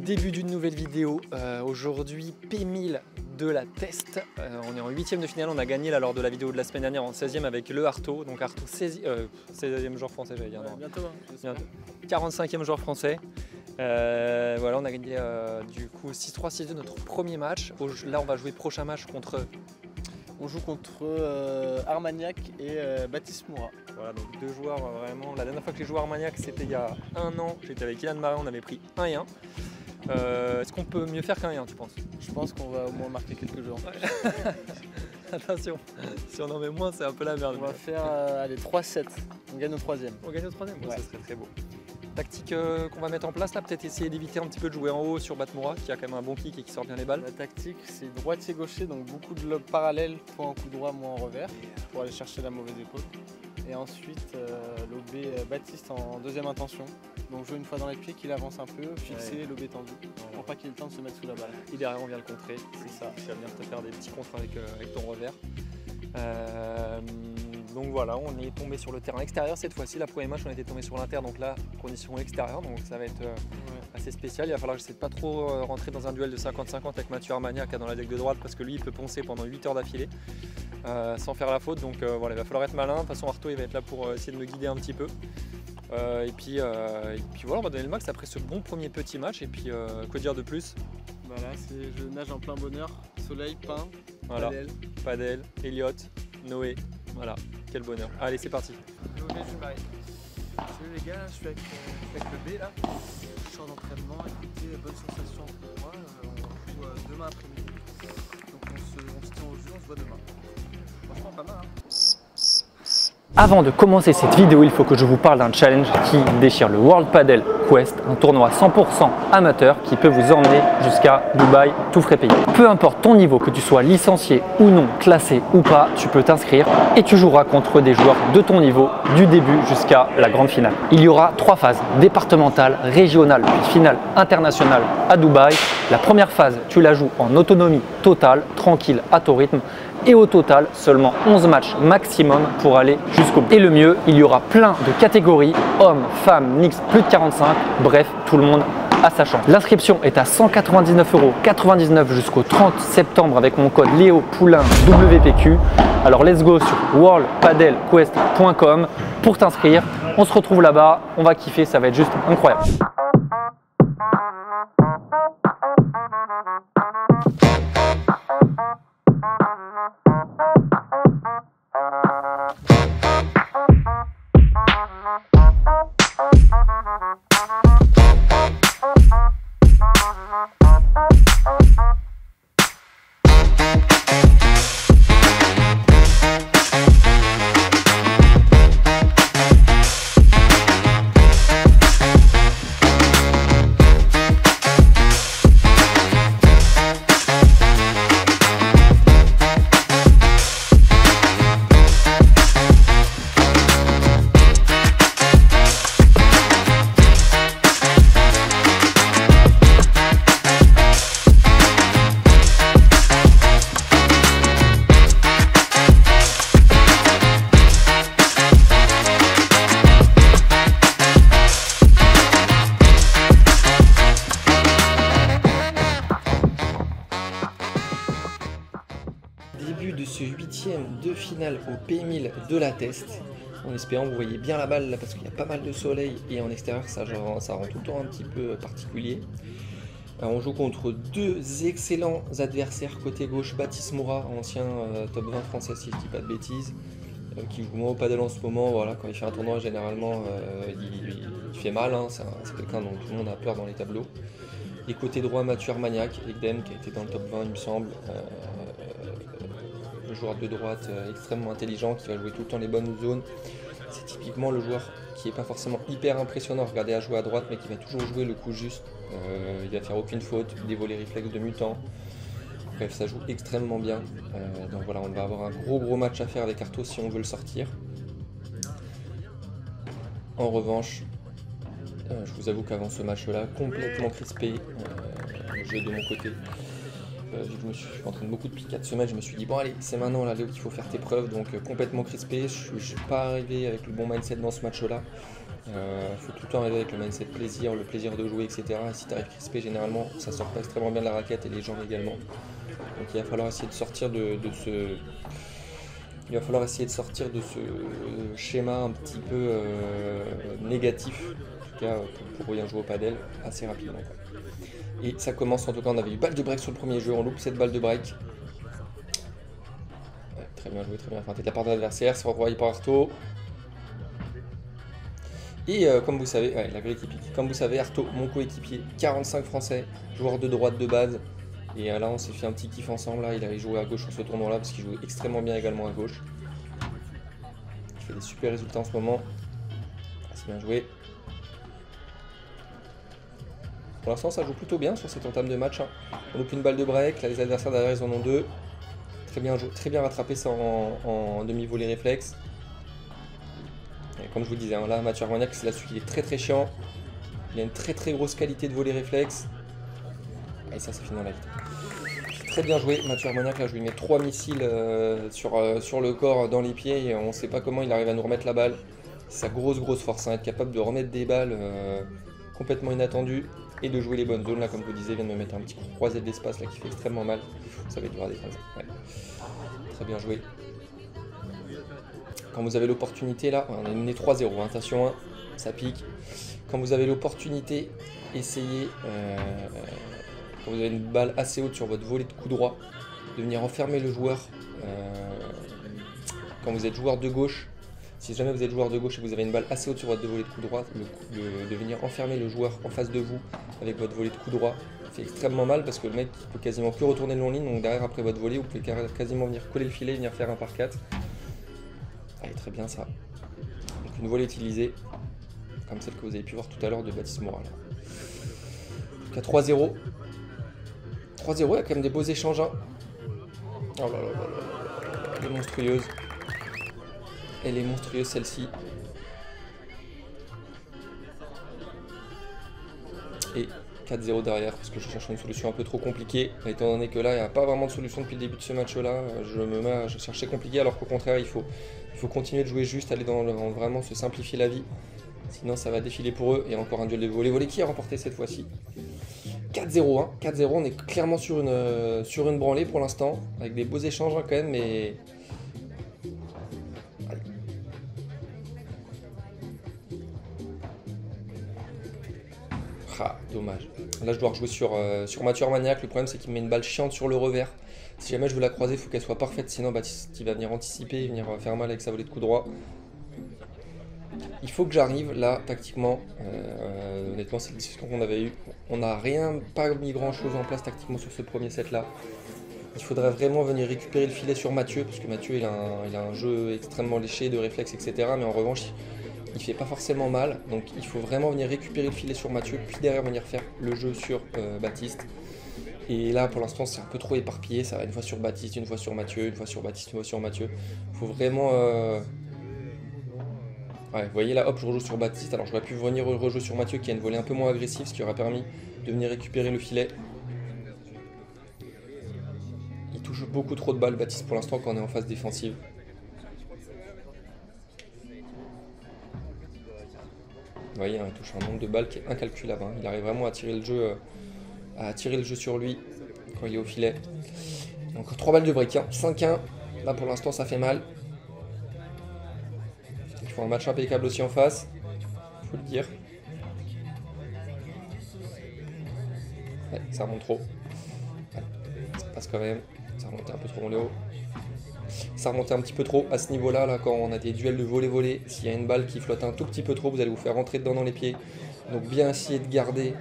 Début d'une nouvelle vidéo, aujourd'hui P1000 de la Test, on est en 8e de finale, on a gagné là, lors de la vidéo de la semaine dernière en 16e avec le Arto, donc Arto 16e joueur français j'allais dire, non. Bientôt, hein, 45e joueur français, voilà on a gagné du coup 6-3, 6-2 notre premier match, là on va jouer prochain match contre... On joue contre Armagnac et Baptiste Moura. Voilà, donc deux joueurs vraiment, la dernière fois que j'ai joué à Armagnac c'était il y a un an, j'étais avec Ilan Marin, on avait pris 1-1. Est-ce qu'on peut mieux faire qu'un 1, tu penses? Je pense qu'on va au moins marquer quelques jours. Attention, si on en met moins, c'est un peu la merde. On va faire allez, 3-7. On gagne au 3e. On gagne au 3e, Ouais. Ça serait très beau. Tactique qu'on va mettre en place là, peut-être essayer d'éviter un petit peu de jouer en haut sur Batmoura, qui a quand même un bon kick et qui sort bien les balles. La tactique, c'est droitier-gaucher, donc beaucoup de lobes parallèles pour un coup droit, moins en revers, pour aller chercher la mauvaise épaule. Et ensuite, lober Baptiste en deuxième intention. Donc jouer une fois dans les pieds, qu'il avance un peu, fixer, lober tendu, pour pas qu'il ait le temps de se mettre sous la balle. Et derrière, on vient le contrer. C'est ça. Tu vas venir te faire des petits contres avec ton revers. Donc voilà, on est tombé sur le terrain extérieur cette fois-ci. La première match, on était tombé sur l'inter, donc là, condition extérieure, donc ça va être assez spécial. Il va falloir que j'essaie de pas trop rentrer dans un duel de 50-50 avec Mathieu Armagnac dans la deck de droite parce que lui, il peut poncer pendant 8 heures d'affilée sans faire la faute. Donc voilà, il va falloir être malin. De toute façon, Arto, il va être là pour essayer de me guider un petit peu. Et puis voilà, on va donner le max après ce bon premier petit match. Et puis, quoi dire de plus? Voilà, je nage en plein bonheur. Soleil, pain, Voilà. Padel, Elliot, Noé. Voilà, quel bonheur. Allez, c'est parti. Salut les gars, je suis avec le B là. Je sors d'entraînement, écoutez, bonne sensation pour moi. On joue demain après-midi. Donc on se tient au jeu, on se voit demain. Franchement pas mal hein. Avant de commencer cette vidéo, il faut que je vous parle d'un challenge qui déchire le World Padel Quest, un tournoi 100% amateur qui peut vous emmener jusqu'à Dubaï, tout frais payé. Peu importe ton niveau, que tu sois licencié ou non, classé ou pas, tu peux t'inscrire et tu joueras contre des joueurs de ton niveau du début jusqu'à la grande finale. Il y aura 3 phases, départementale, régionale puis finale internationale à Dubaï. La première phase, tu la joues en autonomie totale, tranquille à ton rythme. Et au total, seulement 11 matchs maximum pour aller jusqu'au bout. Et le mieux, il y aura plein de catégories, hommes, femmes, mix, plus de 45, bref, tout le monde a sa chance. L'inscription est à 199,99 € jusqu'au 30 septembre avec mon code Léo Poulain WPQ. Alors let's go sur worldpadelquest.com pour t'inscrire. On se retrouve là-bas, on va kiffer, ça va être juste incroyable. Début de ce 8e de finale au P1000 de la Test. En espérant que vous voyez bien la balle là parce qu'il y a pas mal de soleil et en extérieur ça rend tout le temps un petit peu particulier. Alors, on joue contre deux excellents adversaires. Côté gauche, Baptiste Moura, ancien top 20 français si je dis pas de bêtises, qui joue moins au padel en ce moment. Voilà, quand il fait un tournoi généralement il fait mal, hein. C'est quelqu'un dont tout le monde a peur dans les tableaux. Et côté droit, Mathieu Armagnac, Egdem, qui a été dans le top 20 il me semble. Le joueur de droite extrêmement intelligent qui va jouer tout le temps les bonnes zones. C'est typiquement le joueur qui n'est pas forcément hyper impressionnant à regarder à jouer à droite mais qui va toujours jouer le coup juste. Il va faire aucune faute, dévoler les réflexes de mutant. Bref, ça joue extrêmement bien. Donc voilà, on va avoir un gros match à faire avec Arto si on veut le sortir. En revanche, je vous avoue qu'avant ce match-là, complètement crispé, le jeu de mon côté. Je m'entraîne beaucoup depuis 4 semaines, je me suis dit bon allez, c'est maintenant là Léo qu'il faut faire tes preuves, donc complètement crispé, je suis pas arrivé avec le bon mindset dans ce match-là. Il faut tout le temps arriver avec le mindset plaisir, le plaisir de jouer, etc. Et si tu arrives crispé, généralement ça sort pas extrêmement bien de la raquette et les jambes également. Donc il va falloir essayer de sortir de ce schéma un petit peu négatif, en tout cas pour bien jouer au padel assez rapidement. Et ça commence, en tout cas on avait eu balle de break sur le premier jeu, on loupe cette balle de break. Ouais, très bien joué, très bien feinté de la part de l'adversaire, c'est renvoyé par Arto. Et comme vous savez, ouais, la gueule qui pique. Comme vous savez, Arto, mon coéquipier, 45 français, joueur de droite de base. Et là on s'est fait un petit kiff ensemble, là. Il avait joué à gauche sur ce tournoi là parce qu'il jouait extrêmement bien également à gauche. Il fait des super résultats en ce moment. C'est bien joué. Pour l'instant ça joue plutôt bien sur cette entame de match. Hein. On loupe une balle de break, là les adversaires derrière ils en ont deux. Très bien joué, très bien rattrapé ça en demi-volée réflexe. Et comme je vous disais, hein, là Mathieu Armagnac c'est là-dessus qu'il est très chiant. Il a une très grosse qualité de volée réflexe. Et ça c'est fini dans la vie. Très bien joué Mathieu Armagnac, là je lui mets 3 missiles sur le corps, dans les pieds. Et on ne sait pas comment il arrive à nous remettre la balle. C'est sa grosse force, hein, être capable de remettre des balles complètement inattendues. Et de jouer les bonnes zones, là comme je vous disais, il vient de me mettre un petit croisé de l'espace là qui fait extrêmement mal. Ça va être dur à défendre. Ouais. Très bien joué. Quand vous avez l'opportunité, là, on est mené 3-0, hein, attention, hein, ça pique. Quand vous avez l'opportunité, essayez, quand vous avez une balle assez haute sur votre volée de coup droit, de venir enfermer le joueur. Quand vous êtes joueur de gauche, si jamais vous êtes joueur de gauche et que vous avez une balle assez haute sur votre volée de coup droit, de venir enfermer le joueur en face de vous avec votre volée de coup droit, ça fait extrêmement mal parce que le mec peut quasiment plus retourner le long ligne, donc derrière après votre volée, vous pouvez quasiment venir coller le filet et venir faire un par 4. Allez, très bien ça. Donc une volée utilisée, comme celle que vous avez pu voir tout à l'heure de Baptiste Moral. Donc à 3-0. 3-0, il y a quand même des beaux échanges. Hein. Oh là là là là. Elle est monstrueuse. Elle est monstrueuse celle-ci. Et 4-0 derrière parce que je cherche une solution un peu trop compliquée. Étant donné que là il n'y a pas vraiment de solution depuis le début de ce match là, je cherchais compliqué alors qu'au contraire il faut continuer de jouer juste, aller dans vraiment se simplifier la vie. Sinon ça va défiler pour eux. Et encore un duel de volée qui a remporté cette fois-ci. 4-0, hein. 4-0, on est clairement sur une branlée pour l'instant, avec des beaux échanges hein, quand même, mais... Ah, dommage. Là je dois rejouer sur Mathieu Armagnac. Le problème c'est qu'il me met une balle chiante sur le revers. Si jamais je veux la croiser, il faut qu'elle soit parfaite, sinon Baptiste il va venir anticiper, venir faire mal avec sa volée de coup droit. Il faut que j'arrive là, tactiquement. Honnêtement, c'est la discussion qu'on avait eue. On n'a pas mis grand chose en place tactiquement sur ce premier set là. Il faudrait vraiment venir récupérer le filet sur Mathieu, parce que Mathieu il a un jeu extrêmement léché, de réflexes, etc. Mais en revanche, il fait pas forcément mal. Donc il faut vraiment venir récupérer le filet sur Mathieu, puis derrière venir faire le jeu sur Baptiste. Et là pour l'instant c'est un peu trop éparpillé, ça va une fois sur Baptiste, une fois sur Mathieu, une fois sur Baptiste, une fois sur Mathieu. Il faut vraiment... Ouais, vous voyez là, hop, je rejoue sur Baptiste. Alors j'aurais pu venir rejouer sur Mathieu qui a une volée un peu moins agressive, ce qui aurait permis de venir récupérer le filet. Il touche beaucoup trop de balles, Baptiste, pour l'instant, quand on est en phase défensive. Vous voyez, hein, il touche un nombre de balles qui est incalculable. Hein. Il arrive vraiment à tirer le jeu sur lui quand il est au filet. Encore 3 balles de break, hein. 5-1. Là pour l'instant ça fait mal. Il faut un match impeccable aussi en face, il faut le dire. Ouais, ça remonte trop. Ouais, ça passe quand même. Ça remonte un peu trop en haut. Ça remonte un petit peu trop à ce niveau-là, là, quand on a des duels de volley-volley. S'il y a une balle qui flotte un tout petit peu trop, vous allez vous faire rentrer dedans dans les pieds. Donc bien essayer de garder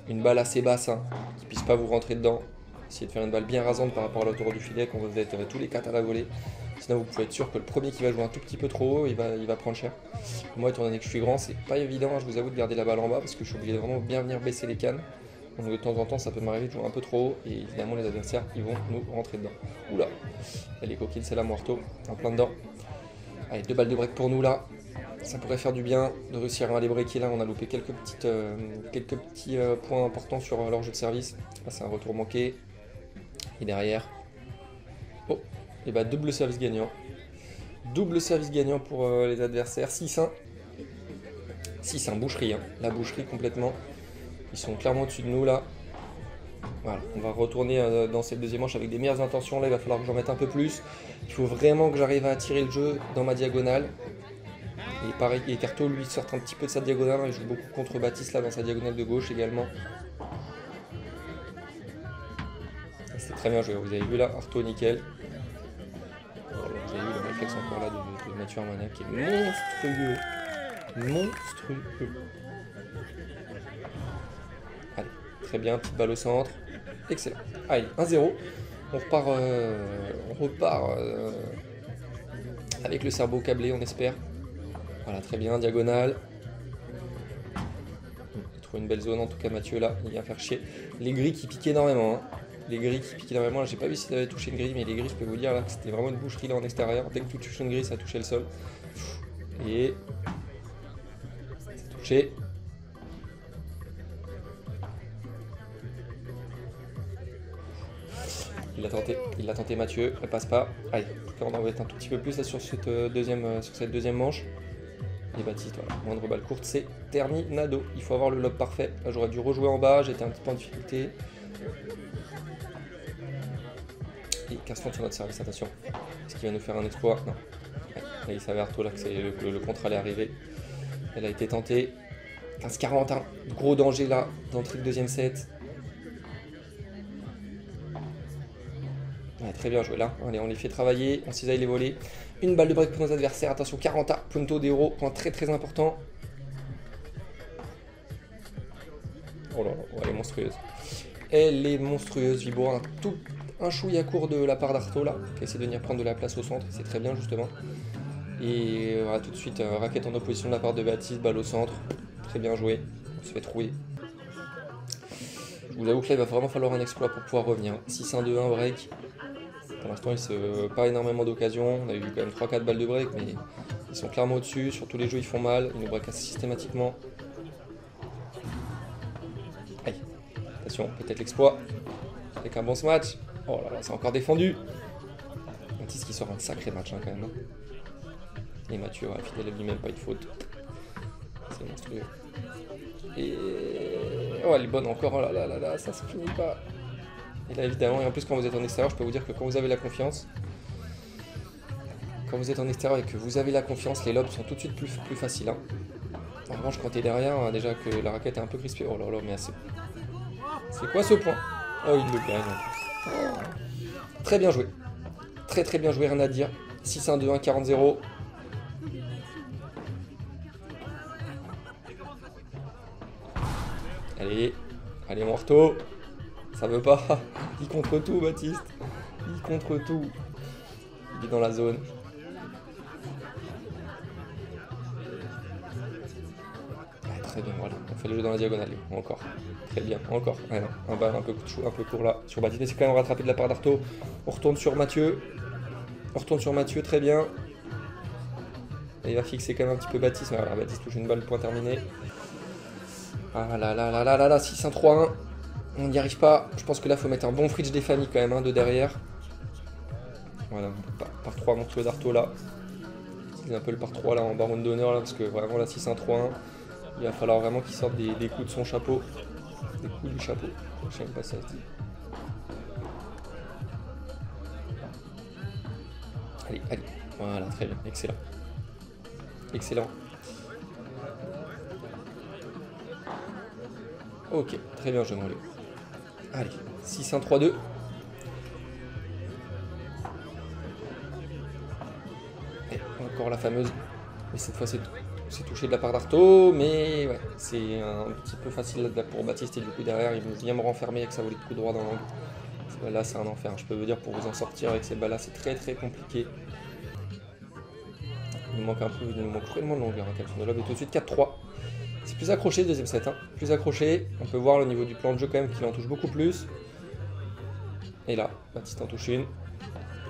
une balle assez basse, hein, qui ne puisse pas vous rentrer dedans. Essayez de faire une balle bien rasante par rapport à l'autour du filet quand vous êtes tous les 4 à la volée. Sinon vous pouvez être sûr que le premier qui va jouer un tout petit peu trop haut, il va prendre cher. Moi étant donné que je suis grand, c'est pas évident, hein, je vous avoue, de garder la balle en bas parce que je suis obligé de vraiment bien venir baisser les cannes. Donc de temps en temps ça peut m'arriver de jouer un peu trop haut et évidemment les adversaires ils vont nous rentrer dedans. Oula, elle est coquine celle-là, Muerto, en plein dedans. Allez, 2 balles de break pour nous là. Ça pourrait faire du bien de réussir à les breaker là. On a loupé quelques petits points importants sur leur jeu de service. Là, c'est un retour manqué. Et derrière, oh, et bah double service gagnant. Double service gagnant pour les adversaires. 6-1. 6-1, boucherie. Hein. La boucherie complètement. Ils sont clairement au-dessus de nous là. Voilà, on va retourner dans cette deuxième manche avec des meilleures intentions. Là, il va falloir que j'en mette un peu plus. Il faut vraiment que j'arrive à attirer le jeu dans ma diagonale. Et pareil, et Carto lui sort un petit peu de sa diagonale. Il joue beaucoup contre Baptiste là dans sa diagonale de gauche également. C'est très bien joué, vous avez vu là, Arto nickel. Voilà, vous avez vu le réflexe encore là de Mathieu Armagnac qui est monstrueux. Monstrueux. Allez, très bien, petite balle au centre. Excellent. Allez, 1-0. On repart avec le cerveau câblé, on espère. Voilà, très bien, diagonale. Il trouve une belle zone en tout cas Mathieu là, il vient faire chier. Les grilles qui piquent énormément. Hein. Les grilles qui piquent énormément, j'ai pas vu s'il avait touché une grille, mais les grilles je peux vous dire là que c'était vraiment une boucherie là en extérieur. Dès que tu touches une grille, ça touchait le sol. Et c'est touché. Il l'a tenté Mathieu, elle passe pas. Allez, en tout cas on en va être un tout petit peu plus là sur cette deuxième manche. Et Baptiste, voilà, moindre balle courte, c'est terminado. Il faut avoir le lob parfait. Là j'aurais dû rejouer en bas, j'étais un petit peu en difficulté. Et 15 points sur notre service, attention. Est-ce qu'il va nous faire un exploit? Non. Ouais, là, il savait Arto là que le contre allait arriver. Elle a été tentée. 15-40, gros danger là, d'entrée de deuxième set. Ouais, très bien joué là. Allez, on les fait travailler, on cisaille les volets. Une balle de break pour nos adversaires. Attention, 40, punto d'héros, point très très important. Oh là là, elle est monstrueuse. Elle est monstrueuse, Vibora. Un chouïa court de la part d'Arto là, qui essaie de venir prendre de la place au centre, c'est très bien justement. Et voilà, tout de suite, raquette en opposition de la part de Baptiste, balle au centre, très bien joué, on se fait trouver. Je vous avoue que là il va vraiment falloir un exploit pour pouvoir revenir. 6-1-2-1 break, pour l'instant il se pas énormément d'occasions, on a eu quand même 3-4 balles de break, mais ils sont clairement au-dessus, sur tous les jeux ils font mal, ils nous breakent assez systématiquement. Aïe, attention, peut-être l'exploit, avec un bon smash. Oh là là, c'est encore défendu. Baptiste qui sort un sacré match hein, quand même. Et Mathieu, ouais, fidèle à lui-même, pas une faute. C'est monstrueux. Et... oh, elle est bonne encore, oh là là là là, ça se finit pas. Et là évidemment, et en plus quand vous êtes en extérieur, je peux vous dire que quand vous avez la confiance, quand vous êtes en extérieur et que vous avez la confiance, les lobes sont tout de suite plus faciles. Hein. En revanche, quand t'es derrière, hein, déjà que la raquette est un peu crispée. Oh là là, mais c'est quoi ce point? Oh, il le gagne en plus. Très bien joué. Très très bien joué, rien à dire. 6-1-2-1, 40-0. Allez, allez mon Arto. Ça veut pas. Il contre tout, Baptiste. Il contre tout. Il est dans la zone. Ah, très bien, voilà. On fait le jeu dans la diagonale. Encore. Très bien, encore. Ouais, non. Un bal un peu court là sur Baptiste. Mais c'est quand même rattrapé de la part d'Arto. On retourne sur Mathieu. On retourne sur Mathieu, très bien. Et il va fixer quand même un petit peu Baptiste. Voilà, Baptiste touche une balle, point terminé. Ah là là là là là là, 6-1-3-1. On n'y arrive pas. Je pense que là, il faut mettre un bon fridge des familles quand même, hein, de derrière. Voilà, par 3 monstrueux d'Arto là. C'est un peu le par 3 là en baron d'honneur là, parce que vraiment là, 6-1-3-1. Il va falloir vraiment qu'il sorte des coups de son chapeau. Des coups du chapeau. Je sais même pas ça se dit. Allez, allez. Voilà, très bien. Excellent. Excellent. Ok, très bien, je m'enlève. Allez, 6-1-3-2. Et encore la fameuse. Mais cette fois, c'est touché de la part d'Arto. Mais ouais, c'est un petit peu facile pour Baptiste. Et du coup, derrière, il vient me renfermer avec sa volée de coup droit dans l'angle. Là, c'est un enfer. Je peux vous dire, pour vous en sortir avec ces balles-là, c'est très très compliqué. Il nous manque cruellement de longueur. Le lob est tout de suite 4-3. C'est plus accroché, deuxième set. Hein. Plus accroché. On peut voir au niveau du plan de jeu quand même qu'il en touche beaucoup plus. Et là, Baptiste en touche une.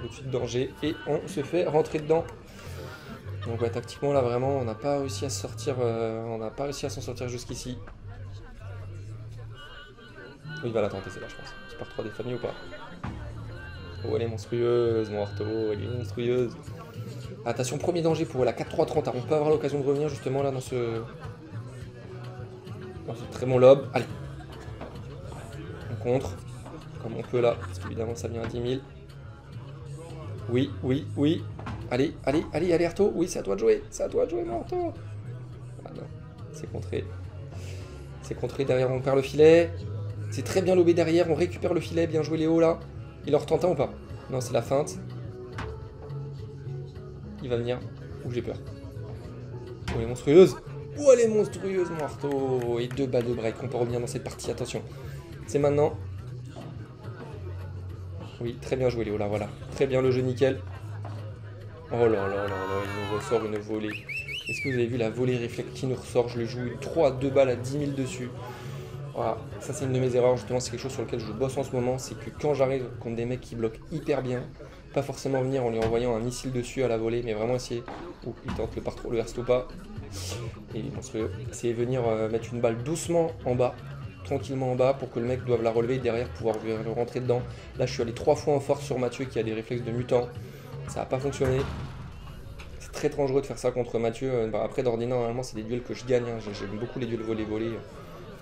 Tout de suite danger. Et on se fait rentrer dedans. Donc ouais, tactiquement là vraiment on n'a pas réussi à sortir, on n'a pas réussi à s'en sortir jusqu'ici. Oui, il va la tenter celle-là je pense. Tu pars 3 des familles ou pas? Oh elle est monstrueuse mon Arto, elle est monstrueuse. Attention, premier danger pour la 4-3-30, on peut avoir l'occasion de revenir justement là dans ce très bon lob. Allez, on contre, comme on peut là, parce qu'évidemment ça vient à 10 000. Oui, oui, oui. Allez, allez, allez, allez Arto, oui c'est à toi de jouer, mon Arto. Ah non, c'est contré. C'est contré, derrière on perd le filet. C'est très bien lobé derrière, on récupère le filet, bien joué Léo là. Il en retente un ou pas? Non, c'est la feinte. Il va venir. Ouh, j'ai peur. Oh, elle est monstrueuse. Oh, elle est monstrueuse, mon Arto. Et 2 balles de break. On peut revenir dans cette partie. Attention. C'est maintenant. Oui, très bien joué, Léo. Là, voilà. Très bien le jeu, nickel. Oh là là là là. Il nous ressort une volée. Est-ce que vous avez vu la volée réflexe qui nous ressort? Je le joue 3 à 2 balles à 10 000 dessus. Voilà. Ça, c'est une de mes erreurs. Justement, c'est quelque chose sur lequel je bosse en ce moment. C'est que quand j'arrive contre des mecs qui bloquent hyper bien, pas forcément venir en lui envoyant un missile dessus à la volée, mais vraiment essayer. Ouh, il tente le verstopa. Et il est monstrueux. C'est venir mettre une balle doucement en bas, tranquillement en bas, pour que le mec doive la relever et derrière pouvoir le rentrer dedans. Là, je suis allé 3 fois en force sur Mathieu qui a des réflexes de mutant. Ça n'a pas fonctionné. C'est très dangereux de faire ça contre Mathieu. Après, d'ordinaire, normalement, c'est des duels que je gagne. Hein. J'aime beaucoup les duels volés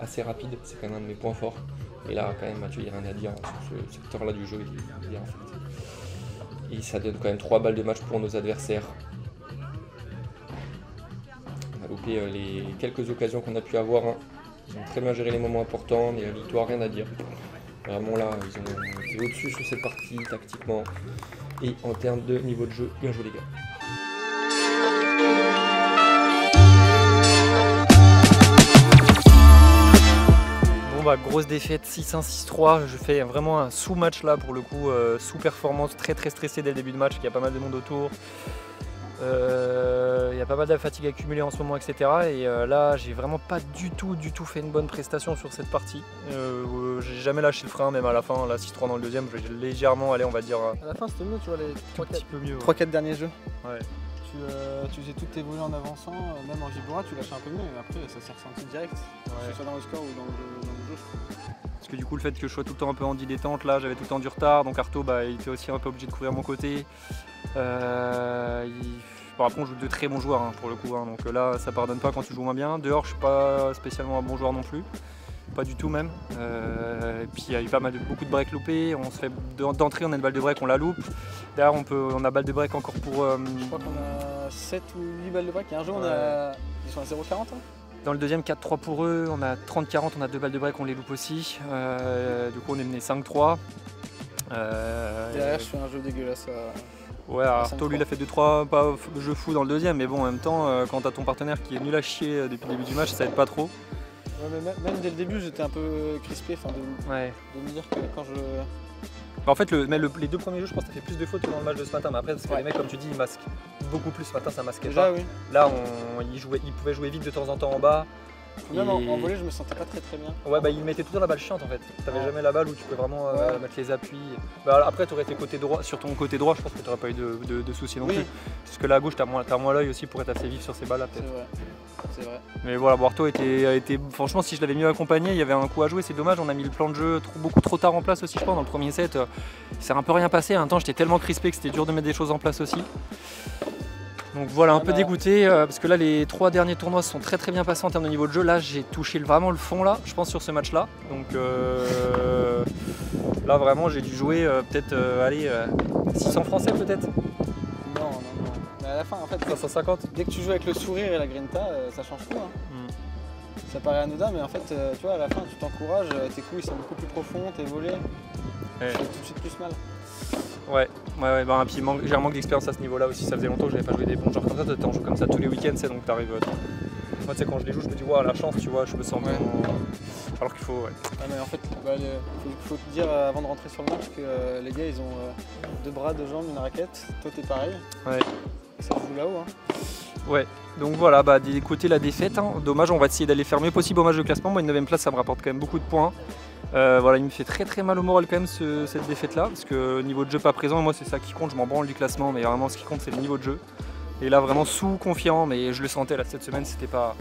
assez rapides. C'est quand même un de mes points forts. Et là, quand même, Mathieu, il n'y a rien à dire sur ce secteur-là du jeu. Il est bien en fait. Et ça donne quand même 3 balles de match pour nos adversaires. On a loupé les quelques occasions qu'on a pu avoir. Hein. Ils ont très bien géré les moments importants, mais la victoire, rien à dire. Vraiment là, ils ont été au-dessus sur cette partie, tactiquement. Et en termes de niveau de jeu, bien joué les gars. Bon bah grosse défaite 6-1, 6-3, je fais vraiment un sous-match là pour le coup, sous-performance, très stressé dès le début de match, il y a pas mal de monde autour. Il y a pas mal de fatigue accumulée en ce moment, etc. Et là, j'ai vraiment pas du tout fait une bonne prestation sur cette partie. J'ai jamais lâché le frein, même à la fin, là 6-3 dans le deuxième, j'ai légèrement, allez on va dire... À la fin c'était mieux, tu vois, les 3-4 derniers jeux. Ouais. Tu faisais toutes tes volées en avançant, même en Gibora tu lâchais un peu mieux, mais après ça s'est ressenti direct, que ce soit dans le score ou dans le jeu. Parce que du coup le fait que je sois tout le temps un peu en dilettante, là j'avais tout le temps du retard, donc Arto bah, il était aussi un peu obligé de couvrir mon côté. Bon, après on joue de très bons joueurs hein, pour le coup, hein, donc là ça pardonne pas quand tu joues moins bien. Dehors je suis pas spécialement un bon joueur non plus, pas du tout même. Et puis il y a eu beaucoup de breaks loupés, on se fait d'entrée, on a une balle de break, on la loupe. Derrière on a balle de break encore pour... Je crois qu'on a 7 ou 8 balles de break, il y a un jeu ils sont à 0,40 hein. Dans le deuxième 4-3 pour eux, on a 30-40, on a 2 balles de break, on les loupe aussi. Du coup on est mené 5-3. Derrière je fais un jeu dégueulasse. Ouais, Arto lui il a fait 2-3 pas de jeu fou dans le deuxième, mais bon en même temps quand t'as ton partenaire qui est nul à chier depuis le début du match, ça aide pas trop. Ouais, mais même dès le début j'étais un peu crispé de me dire que quand je... En fait les 2 premiers jeux je pense que t'as fait plus de fautes que dans le match de ce matin, mais après parce que les mecs comme tu dis ils masquent beaucoup plus ce matin, ça masquait déjà, pas. Oui. Là ils pouvaient jouer vite de temps en temps en bas. Même en volée je me sentais pas très bien. Ouais bah il mettait tout le temps la balle chiante en fait. T'avais jamais la balle où tu peux vraiment mettre les appuis. Bah, après tu aurais été côté droit, sur ton côté droit je pense que tu n'aurais pas eu de soucis non plus. Parce que là à gauche t'as moins l'œil aussi pour être assez vif sur ces balles là peut-être. C'est vrai. Mais voilà, Arto a été franchement si je l'avais mieux accompagné, il y avait un coup à jouer, c'est dommage, on a mis le plan de jeu beaucoup trop tard en place aussi je pense dans le premier set. Il s'est un peu rien passé, en même temps j'étais tellement crispé que c'était dur de mettre des choses en place aussi. Donc voilà, un peu dégoûté parce que là les 3 derniers tournois se sont très bien passés en termes de niveau de jeu. Là j'ai touché vraiment le fond là, je pense sur ce match là. Donc là vraiment j'ai dû jouer peut-être 600 français peut-être. Non. Mais à la fin en fait 550. Dès que tu joues avec le sourire et la grinta, ça change tout. Hein. Ça paraît anodin mais en fait tu vois à la fin tu t'encourages, tes coups ils sont beaucoup plus profonds, tes volets, tu fais tout de suite plus mal. Ouais, bah, puis j'ai un manque d'expérience à ce niveau-là aussi, ça faisait longtemps que j'avais pas joué des bons genres comme ça, t'en joues comme ça tous les week-ends, donc t'arrives... Moi tu sais quand je les joue je me dis la chance tu vois, je me sens bien, alors qu'il faut... Ah, mais en fait, faut te dire avant de rentrer sur le match que les gars ils ont 2 bras, 2 jambes, une raquette, toi t'es pareil, ça se joue là-haut. Hein. Ouais, donc voilà, d'écouter la défaite, hein. Dommage, on va essayer d'aller faire mieux possible au match de classement, moi une 9ème place ça me rapporte quand même beaucoup de points. Voilà, il me fait très mal au moral quand même cette défaite là, parce que niveau de jeu pas présent, moi c'est ça qui compte, je m'en branle du classement, mais vraiment ce qui compte c'est le niveau de jeu. Et là vraiment sous confiant, mais je le sentais là cette semaine, c'était pas.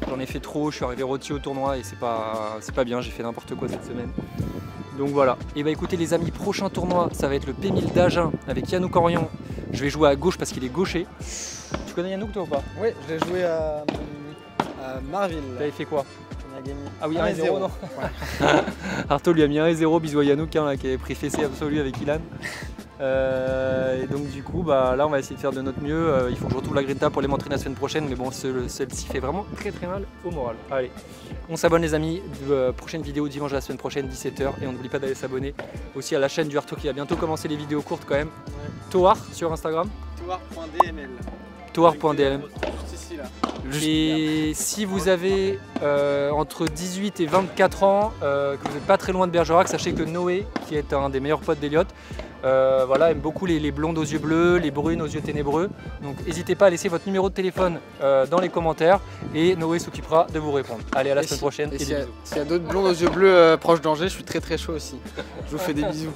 J'en ai fait trop, je suis arrivé rôti au tournoi et c'est pas bien, j'ai fait n'importe quoi cette semaine. Donc voilà. Et bah écoutez les amis, prochain tournoi, ça va être le P1000 d'Agen avec Yannouk Orion. Je vais jouer à gauche parce qu'il est gaucher. Tu connais Yannouk toi ou pas? Oui, je l'ai joué à Marville. T'avais fait quoi? On a gagné. Ah oui, 1-0 non ouais. Arto lui a mis 1-0, bisous à Yannouk hein, là, qui avait pris fessé absolu avec Ilan. Et donc du coup bah, là on va essayer de faire de notre mieux. Il faut que je retrouve la grinta pour les montrer la semaine prochaine, mais bon celle-ci fait vraiment très mal au moral. Allez, on s'abonne les amis, prochaine vidéo dimanche de la semaine prochaine 17h, et on n'oublie pas d'aller s'abonner aussi à la chaîne du Arto qui va bientôt commencer les vidéos courtes quand même. Ouais. Toar sur Instagram. Toar.dml. Toar.dml. Juste ici là. Et si vous avez entre 18 et 24 ans, que vous n'êtes pas très loin de Bergerac, sachez que Noé, qui est un des meilleurs potes d'Eliott, voilà, aime beaucoup les blondes aux yeux bleus, les brunes aux yeux ténébreux. Donc n'hésitez pas à laisser votre numéro de téléphone dans les commentaires et Noé s'occupera de vous répondre. Allez, à la semaine prochaine et des bisous. S'il y a d'autres blondes aux yeux bleus proches d'Angers, je suis très chaud aussi. Je vous fais des bisous.